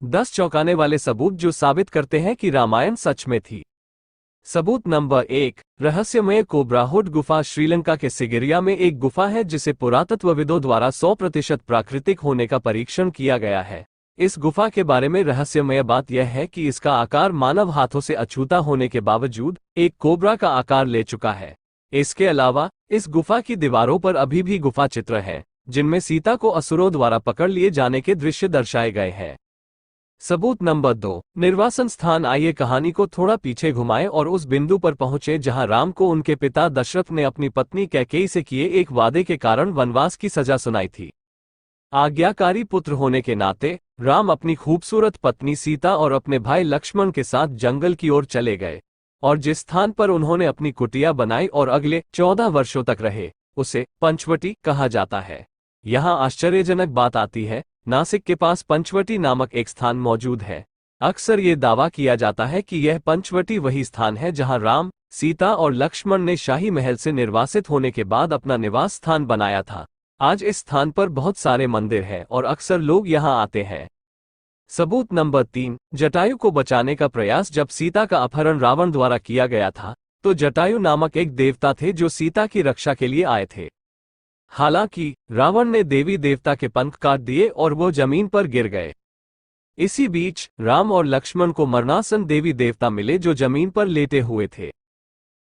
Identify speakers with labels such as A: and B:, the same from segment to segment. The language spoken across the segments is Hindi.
A: 10 चौंकाने वाले सबूत जो साबित करते हैं कि रामायण सच में थी। सबूत नंबर 1, रहस्यमय कोब्राहुड गुफा। श्रीलंका के सिगिरिया में एक गुफा है जिसे पुरातत्वविदों द्वारा 100% प्राकृतिक होने का परीक्षण किया गया है। इस गुफा के बारे में रहस्यमय बात यह है कि इसका आकार मानव हाथों से अछूता होने के बावजूद एक कोबरा का आकार ले चुका है। इसके अलावा इस गुफा की दीवारों पर अभी भी गुफा चित्र हैं, जिनमें सीता को असुरों द्वारा पकड़ लिए जाने के दृश्य दर्शाए गए हैं। सबूत नंबर 2, निर्वासन स्थान। आइए कहानी को थोड़ा पीछे घुमाएं और उस बिंदु पर पहुंचे जहां राम को उनके पिता दशरथ ने अपनी पत्नी कैकेयी से किए एक वादे के कारण वनवास की सजा सुनाई थी। आज्ञाकारी पुत्र होने के नाते राम अपनी खूबसूरत पत्नी सीता और अपने भाई लक्ष्मण के साथ जंगल की ओर चले गए, और जिस स्थान पर उन्होंने अपनी कुटिया बनाई और अगले 14 वर्षों तक रहे, उसे पंचवटी कहा जाता है। यहाँ आश्चर्यजनक बात आती है, नासिक के पास पंचवटी नामक एक स्थान मौजूद है। अक्सर ये दावा किया जाता है कि यह पंचवटी वही स्थान है जहां राम, सीता और लक्ष्मण ने शाही महल से निर्वासित होने के बाद अपना निवास स्थान बनाया था। आज इस स्थान पर बहुत सारे मंदिर हैं और अक्सर लोग यहां आते हैं। सबूत नंबर 3, जटायु को बचाने का प्रयास। जब सीता का अपहरण रावण द्वारा किया गया था, तो जटायु नामक एक देवता थे जो सीता की रक्षा के लिए आए थे। हालांकि रावण ने देवी देवता के पंख काट दिए और वो जमीन पर गिर गए। इसी बीच राम और लक्ष्मण को मरणासन देवी देवता मिले जो जमीन पर लेटे हुए थे।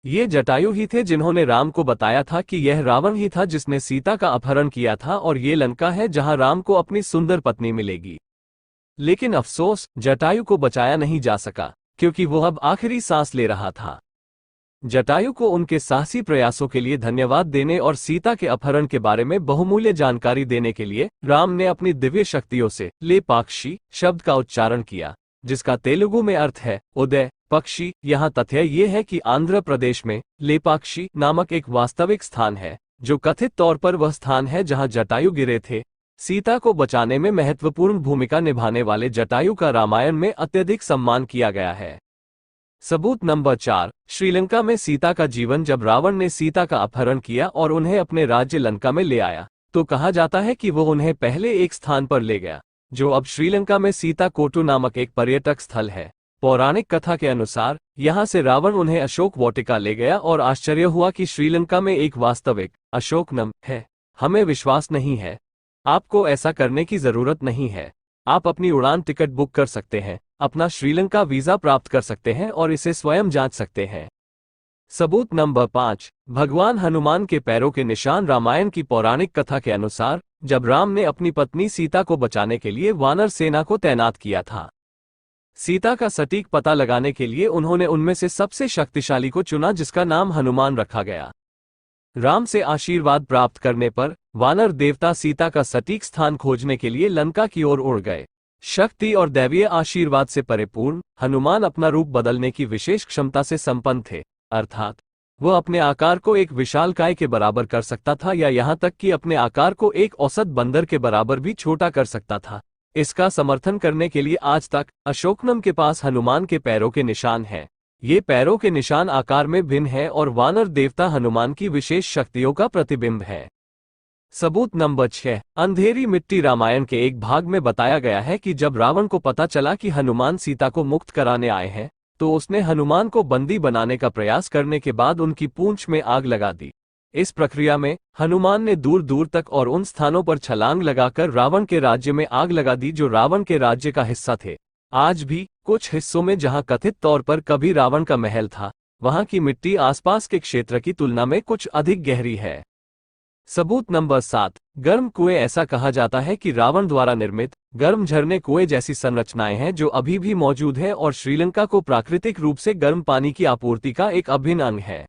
A: ये जटायु ही थे जिन्होंने राम को बताया था कि यह रावण ही था जिसने सीता का अपहरण किया था और ये लंका है जहां राम को अपनी सुंदर पत्नी मिलेगी। लेकिन अफसोस, जटायु को बचाया नहीं जा सका, क्योंकि वो अब आखिरी सांस ले रहा था। जटायु को उनके साहसी प्रयासों के लिए धन्यवाद देने और सीता के अपहरण के बारे में बहुमूल्य जानकारी देने के लिए राम ने अपनी दिव्य शक्तियों से लेपाक्षी शब्द का उच्चारण किया, जिसका तेलुगु में अर्थ है उदय पक्षी। यहाँ तथ्य ये है कि आंध्र प्रदेश में लेपाक्षी नामक एक वास्तविक स्थान है, जो कथित तौर पर वह स्थान है जहाँ जटायु गिरे थे। सीता को बचाने में महत्वपूर्ण भूमिका निभाने वाले जटायु का रामायण में अत्यधिक सम्मान किया गया है। सबूत नंबर 4, श्रीलंका में सीता का जीवन। जब रावण ने सीता का अपहरण किया और उन्हें अपने राज्य लंका में ले आया, तो कहा जाता है कि वो उन्हें पहले एक स्थान पर ले गया, जो अब श्रीलंका में सीता कोटू नामक एक पर्यटक स्थल है। पौराणिक कथा के अनुसार यहाँ से रावण उन्हें अशोक वाटिका ले गया और आश्चर्य हुआ कि श्रीलंका में एक वास्तविक अशोकनम है। हमें विश्वास नहीं है। आपको ऐसा करने की जरूरत नहीं है। आप अपनी उड़ान टिकट बुक कर सकते हैं, अपना श्रीलंका वीजा प्राप्त कर सकते हैं और इसे स्वयं जांच सकते हैं। सबूत नंबर 5, भगवान हनुमान के पैरों के निशान। रामायण की पौराणिक कथा के अनुसार जब राम ने अपनी पत्नी सीता को बचाने के लिए वानर सेना को तैनात किया था, सीता का सटीक पता लगाने के लिए उन्होंने उनमें से सबसे शक्तिशाली को चुना, जिसका नाम हनुमान रखा गया। राम से आशीर्वाद प्राप्त करने पर वानर देवता सीता का सटीक स्थान खोजने के लिए लंका की ओर उड़ गए। शक्ति और दैवीय आशीर्वाद से परिपूर्ण हनुमान अपना रूप बदलने की विशेष क्षमता से संपन्न थे, अर्थात वह अपने आकार को एक विशालकाय के बराबर कर सकता था या यहाँ तक कि अपने आकार को एक औसत बंदर के बराबर भी छोटा कर सकता था। इसका समर्थन करने के लिए आज तक अशोकनम के पास हनुमान के पैरों के निशान हैं। ये पैरों के निशान आकार में भिन्न हैं और वानर देवता हनुमान की विशेष शक्तियों का प्रतिबिंब है। सबूत नंबर 6, अंधेरी मिट्टी। रामायण के एक भाग में बताया गया है कि जब रावण को पता चला कि हनुमान सीता को मुक्त कराने आए हैं, तो उसने हनुमान को बंदी बनाने का प्रयास करने के बाद उनकी पूंछ में आग लगा दी। इस प्रक्रिया में हनुमान ने दूर दूर तक और उन स्थानों पर छलांग लगाकर रावण के राज्य में आग लगा दी जो रावण के राज्य का हिस्सा थे। आज भी कुछ हिस्सों में जहां कथित तौर पर कभी रावण का महल था, वहां की मिट्टी आसपास के क्षेत्र की तुलना में कुछ अधिक गहरी है। सबूत नंबर 7, गर्म कुएं। ऐसा कहा जाता है कि रावण द्वारा निर्मित गर्म झरने कुएं जैसी संरचनाएं हैं जो अभी भी मौजूद है और श्रीलंका को प्राकृतिक रूप से गर्म पानी की आपूर्ति का एक अभिन्न अंग है।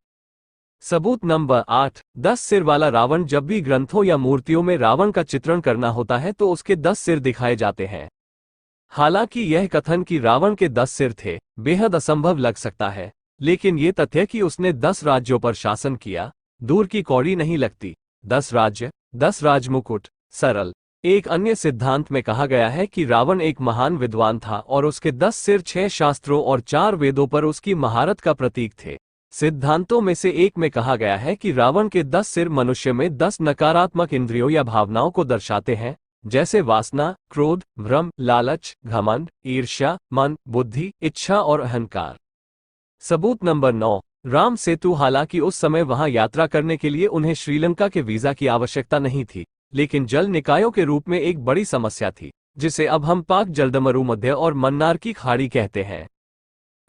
A: सबूत नंबर 8, 10 सिर वाला रावण। जब भी ग्रंथों या मूर्तियों में रावण का चित्रण करना होता है तो उसके 10 सिर दिखाए जाते हैं। हालांकि यह कथन कि रावण के 10 सिर थे बेहद असंभव लग सकता है, लेकिन ये तथ्य कि उसने 10 राज्यों पर शासन किया दूर की कौड़ी नहीं लगती। 10 राज्य, 10 राजमुकुट, सरल। एक अन्य सिद्धांत में कहा गया है कि रावण एक महान विद्वान था और उसके 10 सिर 6 शास्त्रों और 4 वेदों पर उसकी महारत का प्रतीक थे। सिद्धांतों में से एक में कहा गया है कि रावण के 10 सिर मनुष्य में 10 नकारात्मक इंद्रियों या भावनाओं को दर्शाते हैं, जैसे वासना, क्रोध, भ्रम, लालच, घमंड, ईर्ष्या, मन, बुद्धि, इच्छा और अहंकार। सबूत नंबर 9, राम सेतु। हालांकि उस समय वहां यात्रा करने के लिए उन्हें श्रीलंका के वीजा की आवश्यकता नहीं थी, लेकिन जल निकायों के रूप में एक बड़ी समस्या थी, जिसे अब हम पाक जलदमरू मध्य और मन्नार की खाड़ी कहते हैं।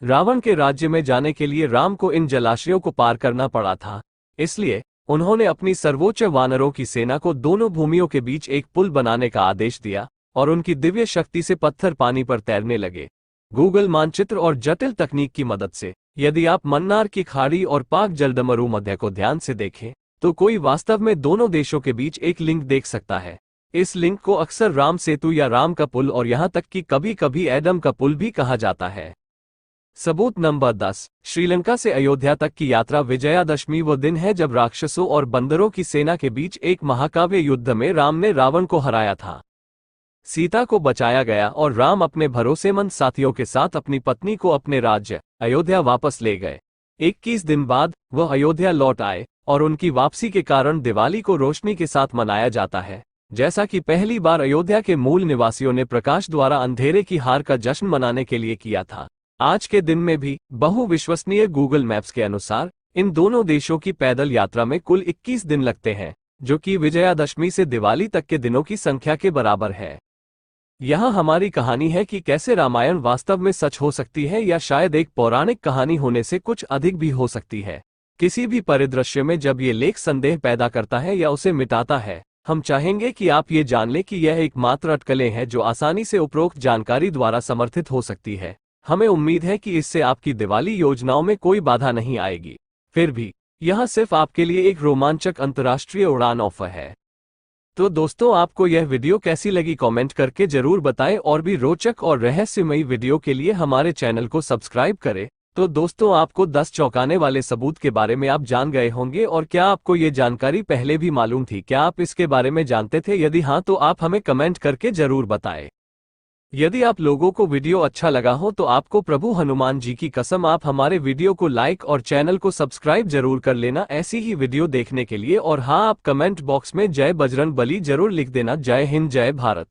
A: रावण के राज्य में जाने के लिए राम को इन जलाशयों को पार करना पड़ा था, इसलिए उन्होंने अपनी सर्वोच्च वानरों की सेना को दोनों भूमियों के बीच एक पुल बनाने का आदेश दिया और उनकी दिव्य शक्ति से पत्थर पानी पर तैरने लगे। गूगल मानचित्र और जटिल तकनीक की मदद से यदि आप मन्नार की खाड़ी और पाक जलदमरू मध्य को ध्यान से देखें तो कोई वास्तव में दोनों देशों के बीच एक लिंक देख सकता है। इस लिंक को अक्सर राम सेतु या राम का पुल और यहां तक कि कभी कभी एडम का पुल भी कहा जाता है। सबूत नंबर 10, श्रीलंका से अयोध्या तक की यात्रा। विजयादशमी वो दिन है जब राक्षसों और बंदरों की सेना के बीच एक महाकाव्य युद्ध में राम ने रावण को हराया था। सीता को बचाया गया और राम अपने भरोसेमंद साथियों के साथ अपनी पत्नी को अपने राज्य अयोध्या वापस ले गए। 21 दिन बाद वह अयोध्या लौट आए और उनकी वापसी के कारण दिवाली को रोशनी के साथ मनाया जाता है, जैसा कि पहली बार अयोध्या के मूल निवासियों ने प्रकाश द्वारा अंधेरे की हार का जश्न मनाने के लिए किया था। आज के दिन में भी बहु विश्वसनीय गूगल मैप्स के अनुसार इन दोनों देशों की पैदल यात्रा में कुल 21 दिन लगते हैं, जो कि विजयादशमी से दिवाली तक के दिनों की संख्या के बराबर है। यहाँ हमारी कहानी है कि कैसे रामायण वास्तव में सच हो सकती है या शायद एक पौराणिक कहानी होने से कुछ अधिक भी हो सकती है। किसी भी परिदृश्य में जब ये लेख संदेह पैदा करता है या उसे मिटाता है, हम चाहेंगे कि आप ये जान लें कि यह एकमात्र अटकलें हैं जो आसानी से उपरोक्त जानकारी द्वारा समर्थित हो सकती है। हमें उम्मीद है कि इससे आपकी दिवाली योजनाओं में कोई बाधा नहीं आएगी। फिर भी यह सिर्फ आपके लिए एक रोमांचक अंतर्राष्ट्रीय उड़ान ऑफर है। तो दोस्तों, आपको यह वीडियो कैसी लगी कमेंट करके जरूर बताएं और भी रोचक और रहस्यमयी वीडियो के लिए हमारे चैनल को सब्सक्राइब करें। तो दोस्तों, आपको 10 चौंकाने वाले सबूत के बारे में आप जान गए होंगे, और क्या आपको ये जानकारी पहले भी मालूम थी? क्या आप इसके बारे में जानते थे? यदि हाँ तो आप हमें कमेंट करके जरूर बताएं। यदि आप लोगों को वीडियो अच्छा लगा हो तो आपको प्रभु हनुमान जी की कसम आप हमारे वीडियो को लाइक और चैनल को सब्सक्राइब जरूर कर लेना ऐसी ही वीडियो देखने के लिए। और हाँ, आप कमेंट बॉक्स में जय बजरंग बली जरूर लिख देना। जय हिंद, जय भारत।